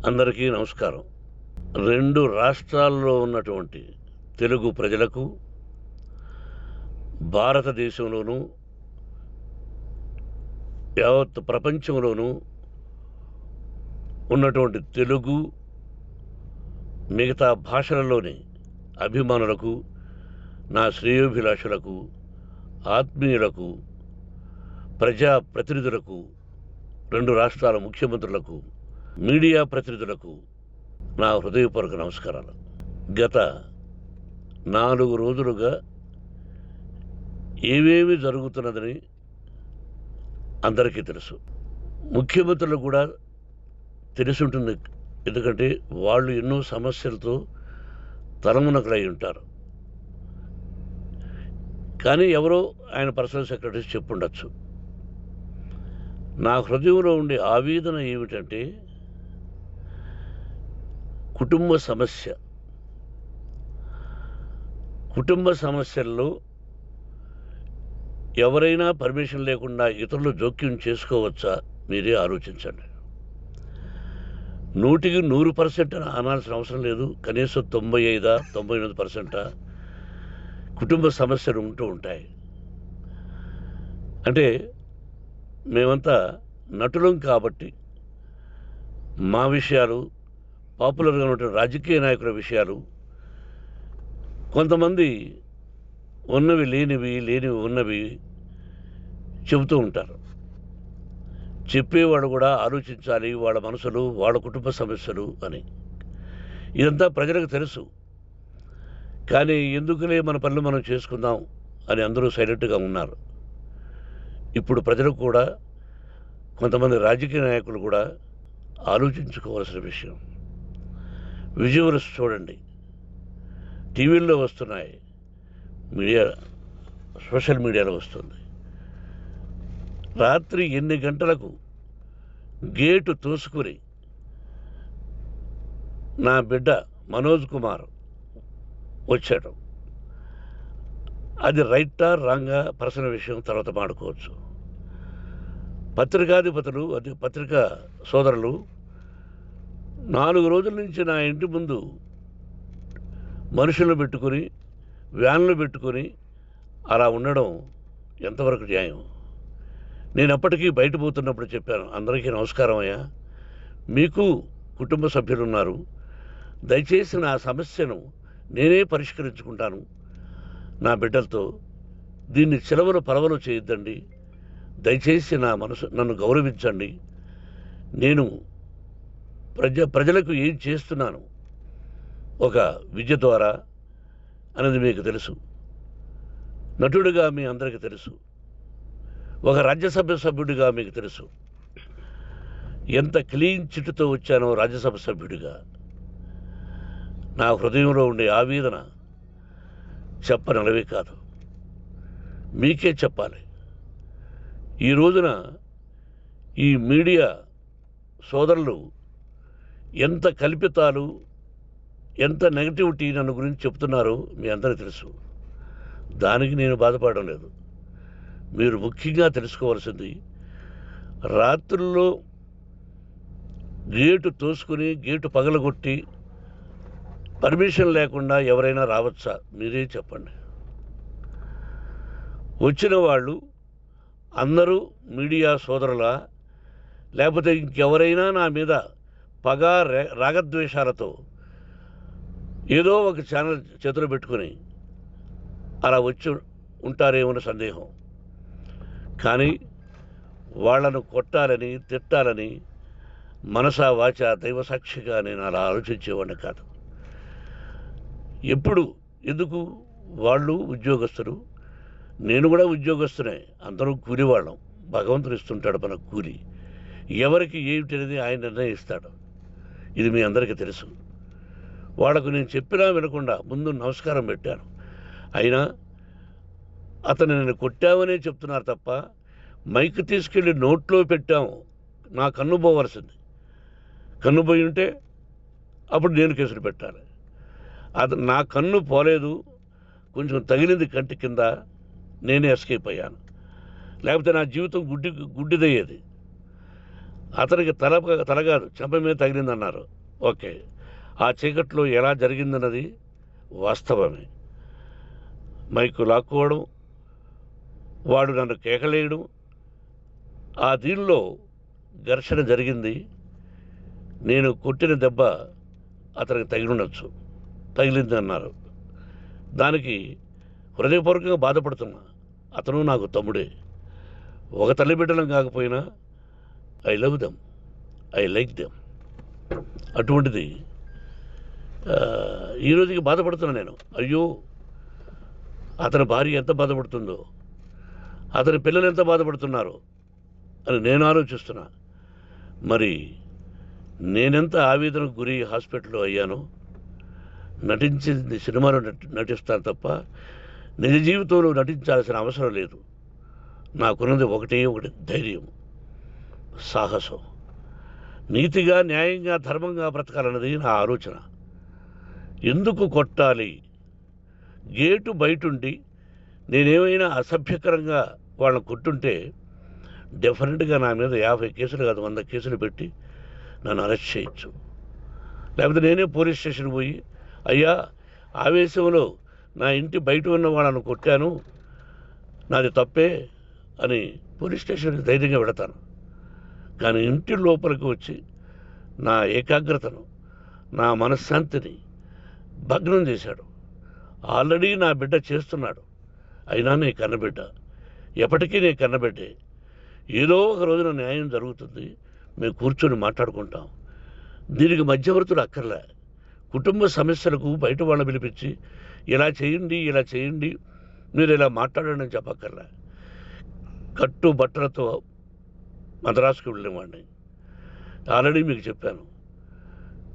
అందరికీ నమస్కారం. 2 రాష్ట్రాల్లో ఉన్నటువంటి తెలుగు ప్రజలకు, భారతదేశంలోనూ, యావత్ ప్రపంచంలోనూ ఉన్నటువంటి తెలుగు, మిగతా భాషలలోని అభిమానులకు, నా శ్రేయోభిలాషులకు, ఆత్మీయులకు, ప్రజాప్రతినిధులకు, 2 రాష్ట్రాల ముఖ్యమంత్రులకు, మీడియా ప్రతినిధులకు నా హృదయపూర్వక నమస్కారాలు. గత 4 రోజులుగా ఏవేమి జరుగుతున్నదని అందరికీ తెలుసు. ముఖ్యమంత్రులు కూడా తెలుసుంటుంది. ఎందుకంటే వాళ్ళు ఎన్నో సమస్యలతో తలమునకలై ఉంటారు. కానీ ఎవరో ఆయన పర్సనల్ సెక్రటరీస్ చెప్పుండొచ్చు. నా హృదయంలో ఉండే ఆవేదన ఏమిటంటే కుటుంబ సమస్యల్లో ఎవరైనా పర్మిషన్ లేకుండా ఇతరులు జోక్యం చేసుకోవచ్చా? మీరే ఆలోచించండి. 100కి 100% అనాల్సిన అవసరం లేదు. కనీసం 95-99% కుటుంబ సమస్యలు ఉంటూ ఉంటాయి. అంటే మేమంతా నటులం కాబట్టి మా విషయాలు, పాపులర్గా ఉన్నటువంటి రాజకీయ నాయకుల విషయాలు, కొంతమంది ఉన్నవి లేనివి, లేనివి ఉన్నవి చెబుతూ ఉంటారు. చెప్పేవాడు కూడా ఆలోచించాలి, వాళ్ళ మనసులు, వాళ్ళ కుటుంబ సమస్యలు అని. ఇదంతా ప్రజలకు తెలుసు. కానీ ఎందుకులే మన పనులు మనం చేసుకుందాం అని అందరూ సైలెంట్గా ఉన్నారు. ఇప్పుడు ప్రజలు కూడా, కొంతమంది రాజకీయ నాయకులు కూడా ఆలోచించుకోవాల్సిన విషయం. విజువల్స్ చూడండి, టీవీల్లో వస్తున్నాయి, సోషల్ మీడియాలో వస్తుంది. రాత్రి 8 గంటలకు గేటు తోసుకుని నా బిడ్డ మనోజ్ కుమార్ వచ్చాడు. అది రైటా రాంగా పర్సనల్ విషయం, తర్వాత మాడుకోవచ్చు. పత్రికాధిపతులు, అది పత్రికా సోదరులు 4 రోజుల నుంచి నా ఇంటి ముందు మనుషులను పెట్టుకొని, వ్యాన్లు పెట్టుకొని అలా ఉండడం ఎంతవరకు న్యాయం? నేను అప్పటికీ బయట పోతున్నప్పుడు చెప్పాను, అందరికీ నమస్కారం అయ్యా, మీకు కుటుంబ సభ్యులు ఉన్నారు, దయచేసి నా సమస్యను నేనే పరిష్కరించుకుంటాను నా బిడ్డలతో, దీన్ని చిలవలు పరవలు చేయొద్దండి, దయచేసి నన్ను గౌరవించండి, నేను ప్రజలకు ఏం చేస్తున్నాను ఒక విద్య ద్వారా అనేది మీకు తెలుసు, నటుడిగా మీ అందరికీ తెలుసు, ఒక రాజ్యసభ సభ్యుడిగా మీకు తెలుసు, ఎంత క్లీన్ చిట్టుతో వచ్చానో రాజ్యసభ సభ్యుడిగా. నా హృదయంలో ఉండే ఆవేదన చెప్పనలవే కాదు, మీకే చెప్పాలి. ఈ రోజున ఈ మీడియా సోదరులు ఎంత కల్పితాలు, ఎంత నెగటివిటీ నన్ను గురించి చెప్తున్నారో మీ అందరికీ తెలుసు. దానికి నేను బాధపడడం లేదు. మీరు ముఖ్యంగా తెలుసుకోవాల్సింది, రాత్రుల్లో గేటు తోసుకుని, గేటు పగలగొట్టి పర్మిషన్ లేకుండా ఎవరైనా రావచ్చా? మీరే చెప్పండి. వచ్చిన వాళ్ళు అందరూ మీడియా సోదరులా, లేకపోతే ఇంకెవరైనా నా మీద పగ, రాగద్వేషాలతో ఏదో ఒక ఛానల్ చేతిలో పెట్టుకొని అలా వచ్చి ఉంటారేమో సందేహం. కానీ వాళ్లను కొట్టాలని, తిట్టాలని మనసా వాచ దైవసాక్షిగా నేను అలా ఆలోచించేవాడిని కాదు. ఎందుకు? వాళ్ళు ఉద్యోగస్తులు, నేను కూడా ఉద్యోగస్తునే, అందరూ కూలివాళ్ళం. భగవంతుడు ఇస్తుంటాడు మనకు కూలి. ఎవరికి ఏమిటనేది ఆయన నిర్ణయిస్తాడు. ఇది మీ అందరికీ తెలుసు. వాళ్లకు నేను చెప్పినా వినకుండా ముందు నమస్కారం పెట్టాను. అయినా అతను నేను కొట్టామనే చెప్తున్నారు తప్ప, మైక్ తీసుకెళ్ళి నోట్లో పెట్టాము, నా కన్ను పోవలసింది. కన్ను పోయి ఉంటే అప్పుడు నేను కేసులు పెట్టాలి. నా కన్ను పోలేదు, కొంచెం తగిలింది కంటి కింద, నేనే ఎస్కేప్ అయ్యాను. లేకపోతే నా జీవితం గుడ్డిదయ్యేది. అతనికి తల కాదు చెంప మీద తగిలిందన్నారు. ఓకే, ఆ చీకట్లో ఎలా జరిగిందన్నది వాస్తవమే. మైకు లాక్కోవడం, వాడు నన్ను కేకలేయడం, ఆ దీనిలో ఘర్షణ జరిగింది. నేను కొట్టిన దెబ్బ అతనికి తగిలింది అన్నారు. దానికి హృదయపూర్వకంగా బాధపడుతున్నా. అతను నాకు తమ్ముడే. ఒక తల్లి బిడ్డలం కాకపోయినా I love them, I like them. అటువంటిది ఈ రోజుకి బాధపడుతున్నా నేను. అయ్యో, అతని భార్య ఎంత బాధపడుతుందో, అతని పిల్లలు ఎంత బాధపడుతున్నారో అని నేను ఆలోచిస్తున్నా. మరి నేనెంత ఆవేదనకు గురి హాస్పిటల్లో అయ్యానో. నటించింది సినిమాలో నటిస్తాను తప్ప నిజ జీవితంలో నటించాల్సిన అవసరం లేదు. నాకున్నది ఒకటి ధైర్యం, సాహసం. నీతిగా, న్యాయంగా, ధర్మంగా బ్రతకాలన్నది నా ఆలోచన. ఎందుకు కొట్టాలి? గేటు బయటుండి నేనేమైనా అసభ్యకరంగా వాళ్ళని కొట్టుంటే డెఫినెట్గా నా మీద 50 కేసులు కాదు 100 కేసులు పెట్టి నన్ను అరెస్ట్ చేయొచ్చు. లేకపోతే నేనే పోలీస్ స్టేషన్ పోయి, అయ్యా, ఆవేశంలో నా ఇంటి బయట ఉన్న వాళ్ళను కొట్టాను, నాది తప్పే అని పోలీస్ స్టేషన్కి ధైర్యంగా వెళతాను. కానీ ఇంటి లోపలికి వచ్చి నా ఏకాగ్రతను, నా మనశ్శాంతిని భగ్నం చేశాడు. ఆల్రెడీ నా బిడ్డ చేస్తున్నాడు. అయినా నీ కన్నబిడ్డ, ఎప్పటికీ నీ కన్నబిడ్డే. ఏదో ఒక రోజున న్యాయం జరుగుతుంది, మేము కూర్చొని మాట్లాడుకుంటాం. దీనికి మధ్యవర్తులు అక్కర్లే. కుటుంబ సమస్యలకు బయట వాళ్ళని పిలిపించి ఇలా చేయండి, మీరు ఇలా మాట్లాడండి అని చెప్పక్కర్లే. కట్టు బట్టలతో మద్రాసుకు వెళ్ళేవాడిని. ఆల్రెడీ మీకు చెప్పాను.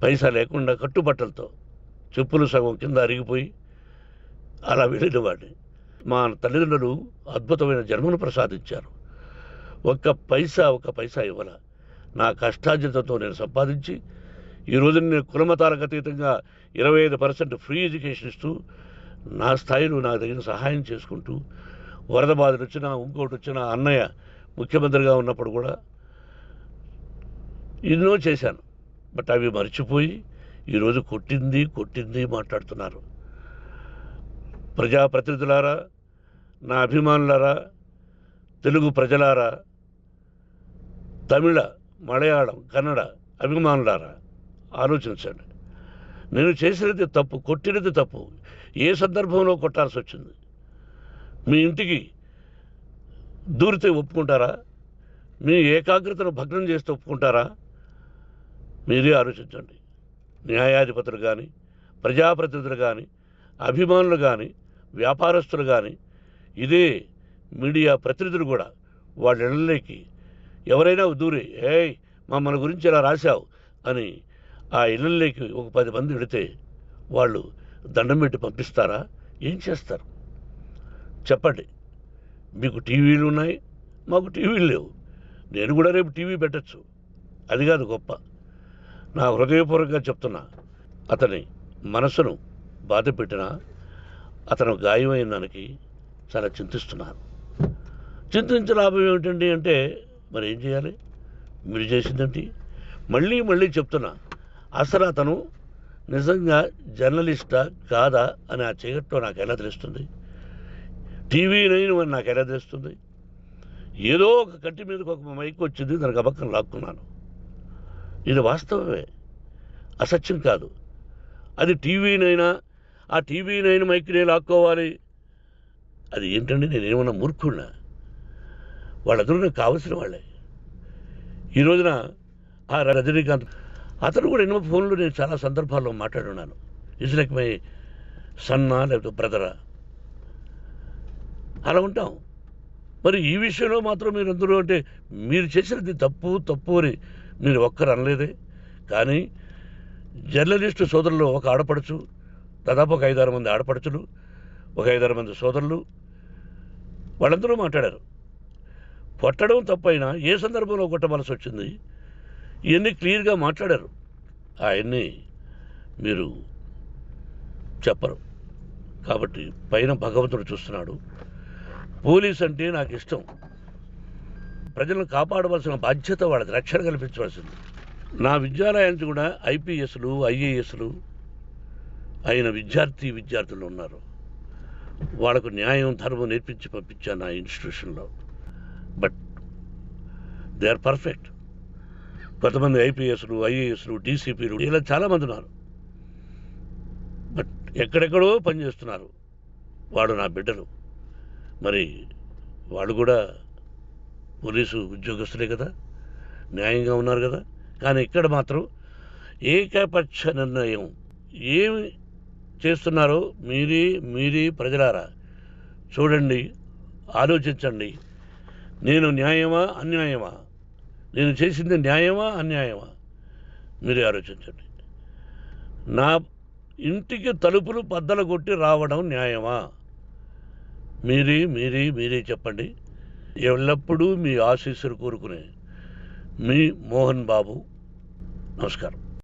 పైసా లేకుండా కట్టుబట్టలతో, చెప్పులు సగం కింద అరిగిపోయి అలా వెళ్ళినవాడిని. మా తల్లిదండ్రులు అద్భుతమైన జన్మను ప్రసాదించారు. ఒక్క పైసా ఇవ్వాల. నా కష్టార్జితంతో నేను సంపాదించి ఈరోజు నేను కులమతాలకు అతీతంగా 25% ఫ్రీ ఎడ్యుకేషన్ ఇస్తూ, నా స్థాయిలో నాకు తగిన సహాయం చేసుకుంటూ, వరద బాధలు వచ్చినా, ఇంకోటి వచ్చినా, అన్నయ్య ముఖ్యమంత్రిగా ఉన్నప్పుడు కూడా ఎన్నో చేశాను. బట్ అవి మర్చిపోయి ఈరోజు కొట్టింది మాట్లాడుతున్నారు. ప్రజాప్రతినిధులారా, నా అభిమానులారా, తెలుగు ప్రజలారా, తమిళ, మలయాళం, కన్నడ అభిమానులారా, ఆలోచించండి. నేను చేసినది తప్పు, కొట్టినది తప్పు. ఏ సందర్భంలో కొట్టాల్సి వచ్చింది? మీ ఇంటికి దూరితే ఒప్పుకుంటారా? మీ ఏకాగ్రతను భగ్నం చేస్తే ఒప్పుకుంటారా? మీరే ఆలోచించండి. న్యాయాధిపతులు కానీ, ప్రజాప్రతినిధులు కానీ, అభిమానులు కానీ, వ్యాపారస్తులు కానీ, ఇదే మీడియా ప్రతినిధులు కూడా వాళ్ళ ఇళ్ళలోకి ఎవరైనా దూరి, ఏయ్ మన గురించి ఇలా రాశావు అని ఆ ఇళ్ళల్లోకి ఒక 10 మంది వెళితే వాళ్ళు దండం పెట్టి పంపిస్తారా? ఏం చేస్తారు చెప్పండి. మీకు టీవీలు ఉన్నాయి, మాకు టీవీలు లేవు. నేను కూడా రేపు టీవీ పెట్టచ్చు. అది కాదు గొప్ప. నా హృదయపూర్వకంగా చెప్తున్నా, అతని మనసును బాధ పెట్టిన, అతను గాయమైన దానికి చాలా చింతిస్తున్నాను. చింతించే లాభం ఏమిటండి అంటే, మరి ఏం చేయాలి? మీరు చేసిందేంటి? మళ్ళీ చెప్తున్నా, అసలు అతను నిజంగా జర్నలిస్టా కాదా అని ఆ చీకట్లో నాకు ఎలా తెలుస్తుంది? టీవీ 9 అని నాకు ఎలా తెలుస్తుంది? ఏదో ఒక కంటి మీదకి ఒక మైక్ వచ్చింది, దానికి అబక్కం లాక్కున్నాను. ఇది వాస్తవమే, అసత్యం కాదు. అది టీవీ 9, ఆ టీవీ 9 మైక్నే లాక్కోవాలి. అది ఏంటండి? నేనేమన్నా మూర్ఖుడినా? వాళ్ళందరూ నాకు కావలసిన వాళ్ళే. ఈ రోజున ఆ రజనీకాంత్, అతను కూడా ఎన్నో ఫోన్లు నేను చాలా సందర్భాల్లో మాట్లాడున్నాను. ఇట్స్ లైక్ మై సన్నా, లేకపోతే బ్రదరా, అలా ఉంటాం. మరి ఈ విషయంలో మాత్రం మీరు అందరూ అంటే మీరు చేసినది తప్పు అని మీరు ఒక్కరు అనలేదే. కానీ జర్నలిస్టు సోదరులు, ఒక ఆడపడుచు, దాదాపు ఒక 5-6 మంది ఆడపడుచులు, ఒక 5-6 మంది సోదరులు, వాళ్ళందరూ మాట్లాడారు. కొట్టడం తప్పైనా ఏ సందర్భంలో కొట్టవలసి వచ్చింది, ఇవన్నీ క్లియర్గా మాట్లాడారు. ఆయన్ని మీరు చెప్పరు. కాబట్టి పైన భగవంతుడు చూస్తున్నాడు. పోలీస్ అంటే నాకు ఇష్టం. ప్రజలను కాపాడవలసిన బాధ్యత వాళ్ళది, రక్షణ కల్పించవలసింది. నా విద్యాలయానికి కూడా ఐపీఎస్లు ఐఏఎస్లు అయిన విద్యార్థులు ఉన్నారు. వాళ్ళకు న్యాయం ధర్మం నేర్పించి పంపించాను నా ఇన్స్టిట్యూషన్లో. But they are perfect. కొంతమంది ఐపీఎస్లు ఐఏఎస్లు డీసీపీలు ఇలా చాలామంది ఉన్నారు. బట్ ఎక్కడెక్కడో పనిచేస్తున్నారు. వాడు నా బిడ్డలు, మరి వాళ్ళు కూడా పోలీసు ఉద్యోగస్తులే కదా, న్యాయంగా ఉన్నారు కదా. కానీ ఇక్కడ మాత్రం ఏకపక్ష నిర్ణయం ఏమి చేస్తున్నారో మీరే ప్రజలారా చూడండి, ఆలోచించండి. నేను న్యాయమా అన్యాయమా, నేను చేసింది న్యాయమా అన్యాయమా, మీరే ఆలోచించండి. నా ఇంటికి తలుపులు బద్దలు కొట్టి రావడం న్యాయమా, మీరే చెప్పండి. ఎల్లప్పుడూ మీ ఆశీస్సులు కోరుకునే మీ మోహన్ బాబు. నమస్కారం.